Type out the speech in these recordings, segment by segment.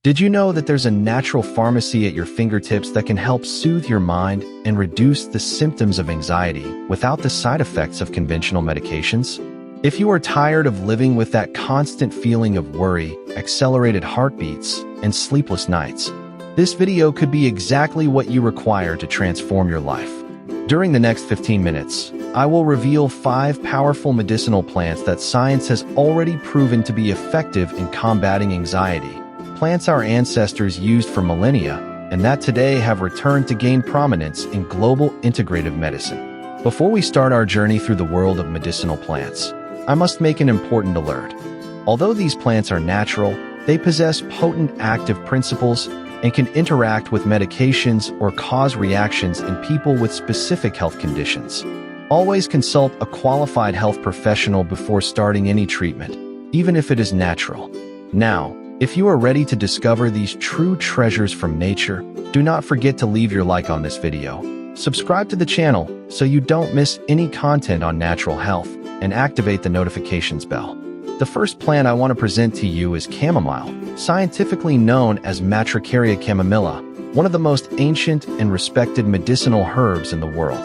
Did you know that there's a natural pharmacy at your fingertips that can help soothe your mind and reduce the symptoms of anxiety without the side effects of conventional medications? If you are tired of living with that constant feeling of worry, accelerated heartbeats, and sleepless nights, this video could be exactly what you require to transform your life. During the next 15 minutes, I will reveal 5 powerful medicinal plants that science has already proven to be effective in combating anxiety. Plants our ancestors used for millennia, and that today have returned to gain prominence in global integrative medicine. Before we start our journey through the world of medicinal plants, I must make an important alert. Although these plants are natural, they possess potent active principles and can interact with medications or cause reactions in people with specific health conditions. Always consult a qualified health professional before starting any treatment, even if it is natural. Now, if you are ready to discover these true treasures from nature, do not forget to leave your like on this video. Subscribe to the channel so you don't miss any content on natural health, and activate the notifications bell. The first plant I want to present to you is chamomile, scientifically known as Matricaria chamomilla, one of the most ancient and respected medicinal herbs in the world.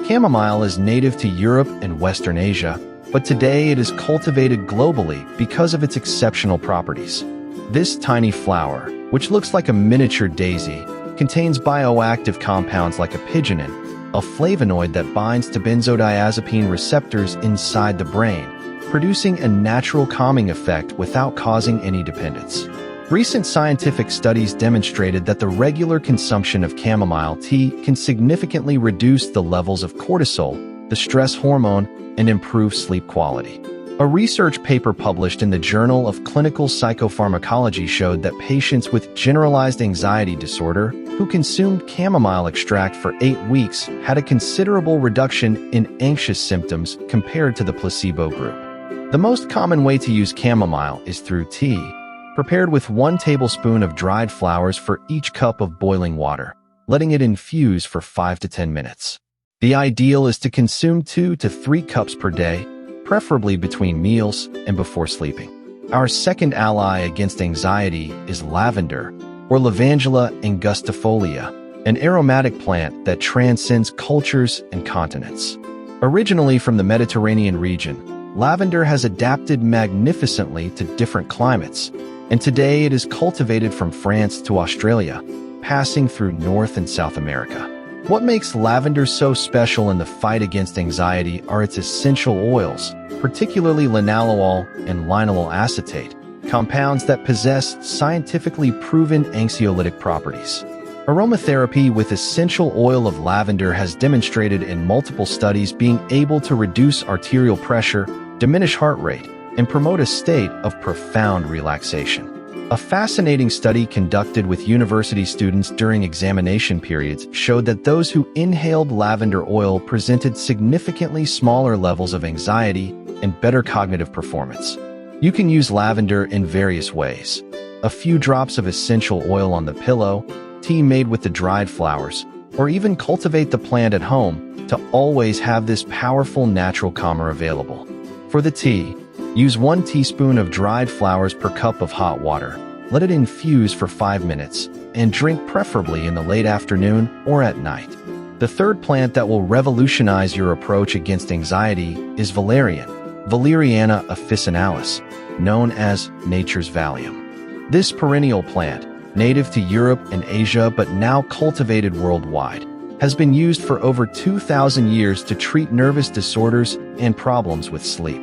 Chamomile is native to Europe and Western Asia, but today it is cultivated globally because of its exceptional properties. This tiny flower, which looks like a miniature daisy, contains bioactive compounds like apigenin, a flavonoid that binds to benzodiazepine receptors inside the brain, producing a natural calming effect without causing any dependence. Recent scientific studies demonstrated that the regular consumption of chamomile tea can significantly reduce the levels of cortisol, the stress hormone, and improve sleep quality. A research paper published in the Journal of Clinical Psychopharmacology showed that patients with generalized anxiety disorder who consumed chamomile extract for 8 weeks had a considerable reduction in anxious symptoms compared to the placebo group. The most common way to use chamomile is through tea, prepared with 1 tablespoon of dried flowers for each cup of boiling water, letting it infuse for 5 to 10 minutes. The ideal is to consume 2 to 3 cups per day, preferably between meals and before sleeping. Our second ally against anxiety is lavender, or Lavandula angustifolia, an aromatic plant that transcends cultures and continents. Originally from the Mediterranean region, lavender has adapted magnificently to different climates, and today it is cultivated from France to Australia, passing through North and South America. What makes lavender so special in the fight against anxiety are its essential oils, particularly linalool and linalool acetate, compounds that possess scientifically proven anxiolytic properties. Aromatherapy with essential oil of lavender has demonstrated in multiple studies being able to reduce arterial pressure, diminish heart rate, and promote a state of profound relaxation. A fascinating study conducted with university students during examination periods showed that those who inhaled lavender oil presented significantly smaller levels of anxiety and better cognitive performance. You can use lavender in various ways. A few drops of essential oil on the pillow, tea made with the dried flowers, or even cultivate the plant at home to always have this powerful natural calmer available. For the tea, use 1 teaspoon of dried flowers per cup of hot water. Let it infuse for 5 minutes, and drink preferably in the late afternoon or at night. The third plant that will revolutionize your approach against anxiety is valerian, Valeriana officinalis, known as nature's Valium. This perennial plant, native to Europe and Asia but now cultivated worldwide, has been used for over 2,000 years to treat nervous disorders and problems with sleep.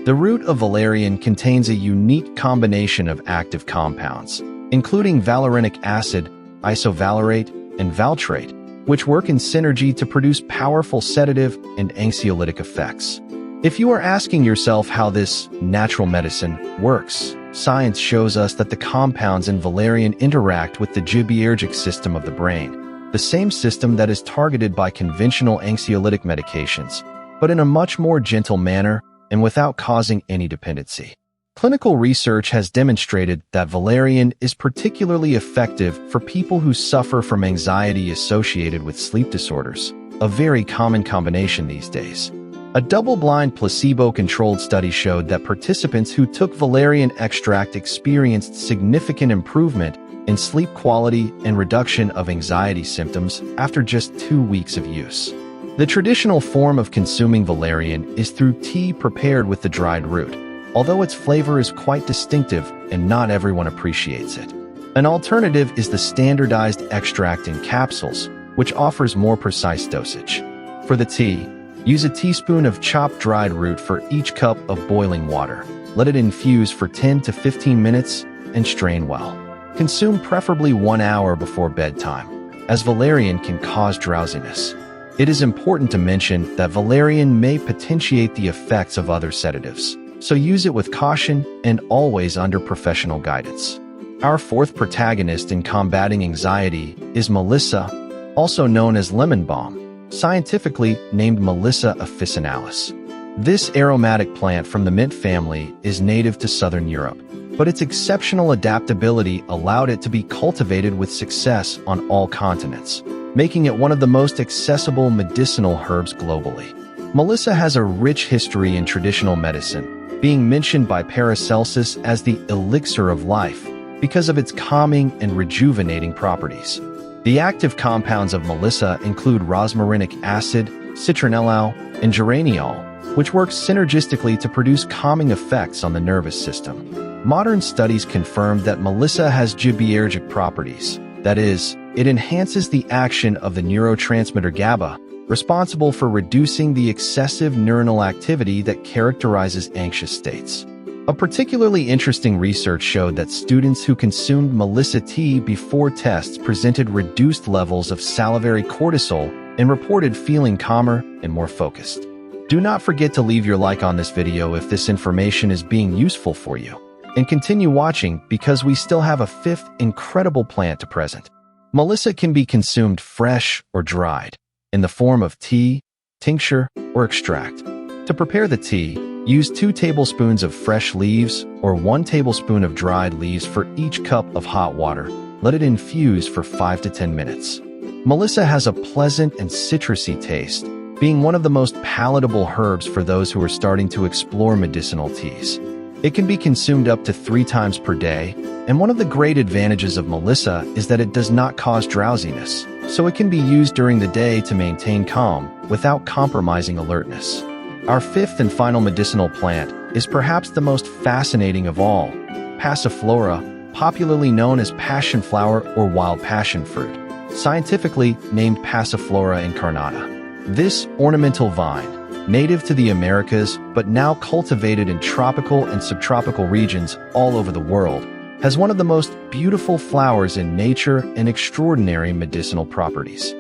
The root of valerian contains a unique combination of active compounds, including valerianic acid, isovalerate, and valtrate, which work in synergy to produce powerful sedative and anxiolytic effects. If you are asking yourself how this natural medicine works, science shows us that the compounds in valerian interact with the GABAergic system of the brain, the same system that is targeted by conventional anxiolytic medications, but in a much more gentle manner and without causing any dependency. Clinical research has demonstrated that valerian is particularly effective for people who suffer from anxiety associated with sleep disorders, a very common combination these days. A double-blind placebo-controlled study showed that participants who took valerian extract experienced significant improvement in sleep quality and reduction of anxiety symptoms after just 2 weeks of use. The traditional form of consuming valerian is through tea prepared with the dried root, although its flavor is quite distinctive and not everyone appreciates it. An alternative is the standardized extract in capsules, which offers more precise dosage. For the tea, use a teaspoon of chopped dried root for each cup of boiling water. Let it infuse for 10 to 15 minutes and strain well. Consume preferably 1 hour before bedtime, as valerian can cause drowsiness. It is important to mention that valerian may potentiate the effects of other sedatives, so use it with caution and always under professional guidance. Our fourth protagonist in combating anxiety is Melissa, also known as lemon balm, scientifically named Melissa officinalis. This aromatic plant from the mint family is native to southern Europe, but its exceptional adaptability allowed it to be cultivated with success on all continents, making it one of the most accessible medicinal herbs globally. Melissa has a rich history in traditional medicine, being mentioned by Paracelsus as the elixir of life because of its calming and rejuvenating properties. The active compounds of Melissa include rosmarinic acid, citronellal, and geraniol, which work synergistically to produce calming effects on the nervous system. Modern studies confirm that Melissa has GABAergic properties. That is, it enhances the action of the neurotransmitter GABA, responsible for reducing the excessive neuronal activity that characterizes anxious states. A particularly interesting research showed that students who consumed Melissa tea before tests presented reduced levels of salivary cortisol and reported feeling calmer and more focused. Do not forget to leave your like on this video if this information is being useful for you. And continue watching because we still have a fifth incredible plant to present. Melissa can be consumed fresh or dried, in the form of tea, tincture, or extract. To prepare the tea, use 2 tablespoons of fresh leaves or 1 tablespoon of dried leaves for each cup of hot water. Let it infuse for 5 to 10 minutes. Melissa has a pleasant and citrusy taste, being one of the most palatable herbs for those who are starting to explore medicinal teas. It can be consumed up to 3 times per day, and one of the great advantages of Melissa is that it does not cause drowsiness, so it can be used during the day to maintain calm without compromising alertness. Our fifth and final medicinal plant is perhaps the most fascinating of all, Passiflora, popularly known as passion flower or wild passion fruit, scientifically named Passiflora incarnata. This ornamental vine, native to the Americas but now cultivated in tropical and subtropical regions all over the world, has one of the most beautiful flowers in nature and extraordinary medicinal properties.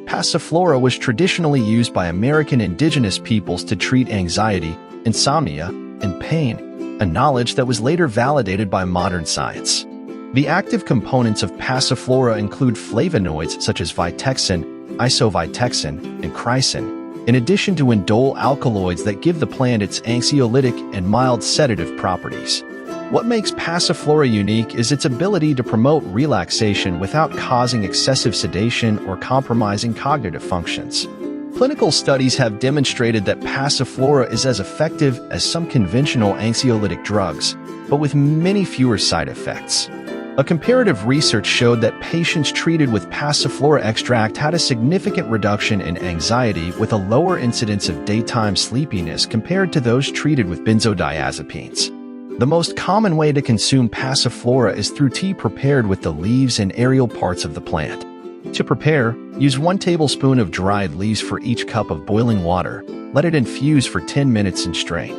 Passiflora was traditionally used by American indigenous peoples to treat anxiety, insomnia, and pain, a knowledge that was later validated by modern science. The active components of Passiflora include flavonoids such as vitexin, isovitexin, and chrysin, in addition to indole alkaloids that give the plant its anxiolytic and mild sedative properties. What makes Passiflora unique is its ability to promote relaxation without causing excessive sedation or compromising cognitive functions. Clinical studies have demonstrated that Passiflora is as effective as some conventional anxiolytic drugs, but with many fewer side effects. A comparative research showed that patients treated with Passiflora extract had a significant reduction in anxiety with a lower incidence of daytime sleepiness compared to those treated with benzodiazepines. The most common way to consume Passiflora is through tea prepared with the leaves and aerial parts of the plant. To prepare, use 1 tablespoon of dried leaves for each cup of boiling water. Let it infuse for 10 minutes and strain.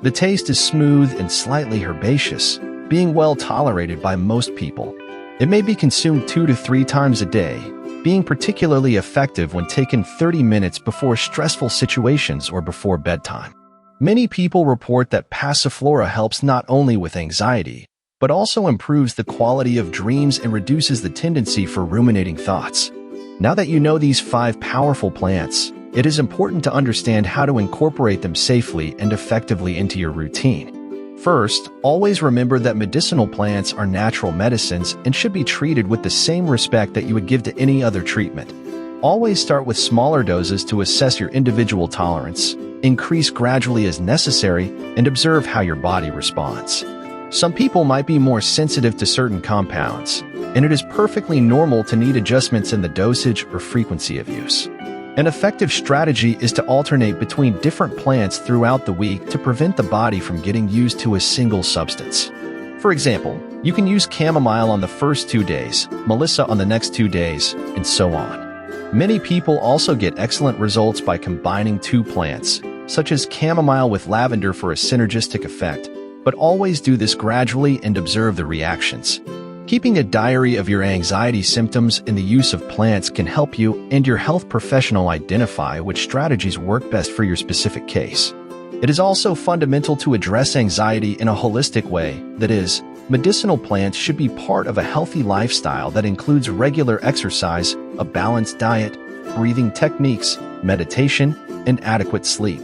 The taste is smooth and slightly herbaceous, being well tolerated by most people. It may be consumed 2 to 3 times a day, being particularly effective when taken 30 minutes before stressful situations or before bedtime. Many people report that Passiflora helps not only with anxiety, but also improves the quality of dreams and reduces the tendency for ruminating thoughts. Now that you know these 5 powerful plants, it is important to understand how to incorporate them safely and effectively into your routine. First, always remember that medicinal plants are natural medicines and should be treated with the same respect that you would give to any other treatment. Always start with smaller doses to assess your individual tolerance, increase gradually as necessary, and observe how your body responds. Some people might be more sensitive to certain compounds, and it is perfectly normal to need adjustments in the dosage or frequency of use. An effective strategy is to alternate between different plants throughout the week to prevent the body from getting used to a single substance. For example, you can use chamomile on the first 2 days, melissa on the next 2 days, and so on. Many people also get excellent results by combining 2 plants, such as chamomile with lavender for a synergistic effect, but always do this gradually and observe the reactions. Keeping a diary of your anxiety symptoms and the use of plants can help you and your health professional identify which strategies work best for your specific case. It is also fundamental to address anxiety in a holistic way, that is, medicinal plants should be part of a healthy lifestyle that includes regular exercise, a balanced diet, breathing techniques, meditation, and adequate sleep.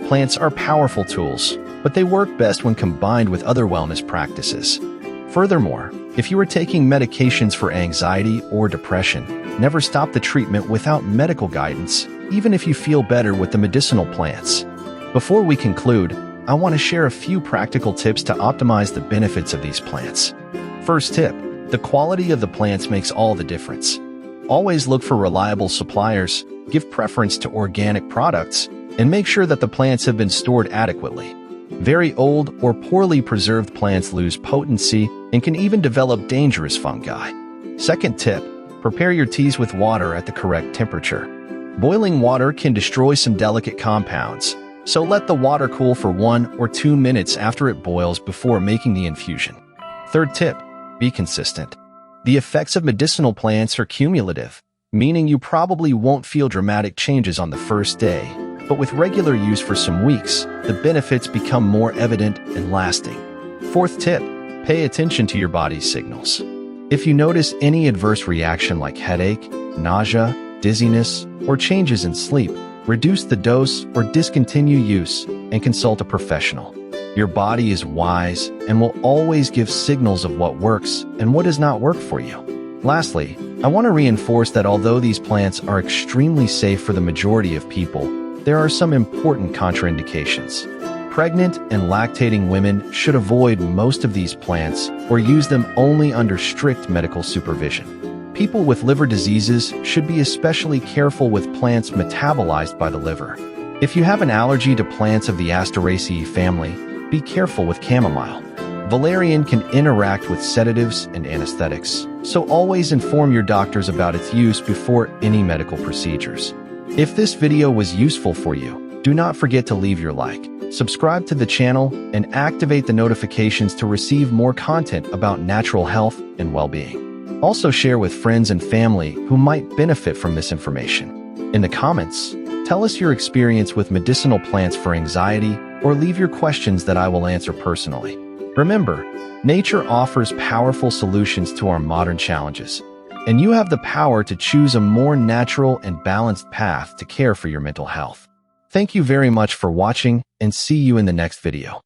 Plants are powerful tools, but they work best when combined with other wellness practices. Furthermore, if you are taking medications for anxiety or depression, never stop the treatment without medical guidance, even if you feel better with the medicinal plants. Before we conclude, I want to share a few practical tips to optimize the benefits of these plants. First tip, the quality of the plants makes all the difference. Always look for reliable suppliers, give preference to organic products, and make sure that the plants have been stored adequately. Very old or poorly preserved plants lose potency and can even develop dangerous fungi. Second tip, prepare your teas with water at the correct temperature. Boiling water can destroy some delicate compounds, so let the water cool for 1 or 2 minutes after it boils before making the infusion. Third tip, be consistent. The effects of medicinal plants are cumulative, meaning you probably won't feel dramatic changes on the first day, but with regular use for some weeks, the benefits become more evident and lasting. Fourth tip, pay attention to your body's signals. If you notice any adverse reaction like headache, nausea, dizziness, or changes in sleep, reduce the dose or discontinue use and consult a professional. Your body is wise and will always give signals of what works and what does not work for you. Lastly, I want to reinforce that although these plants are extremely safe for the majority of people, there are some important contraindications. Pregnant and lactating women should avoid most of these plants or use them only under strict medical supervision. People with liver diseases should be especially careful with plants metabolized by the liver. If you have an allergy to plants of the Asteraceae family, be careful with chamomile. Valerian can interact with sedatives and anesthetics, so always inform your doctors about its use before any medical procedures. If this video was useful for you, do not forget to leave your like, subscribe to the channel, and activate the notifications to receive more content about natural health and well-being. Also share with friends and family who might benefit from this information. In the comments, tell us your experience with medicinal plants for anxiety or leave your questions that I will answer personally. Remember, nature offers powerful solutions to our modern challenges, and you have the power to choose a more natural and balanced path to care for your mental health. Thank you very much for watching, and see you in the next video.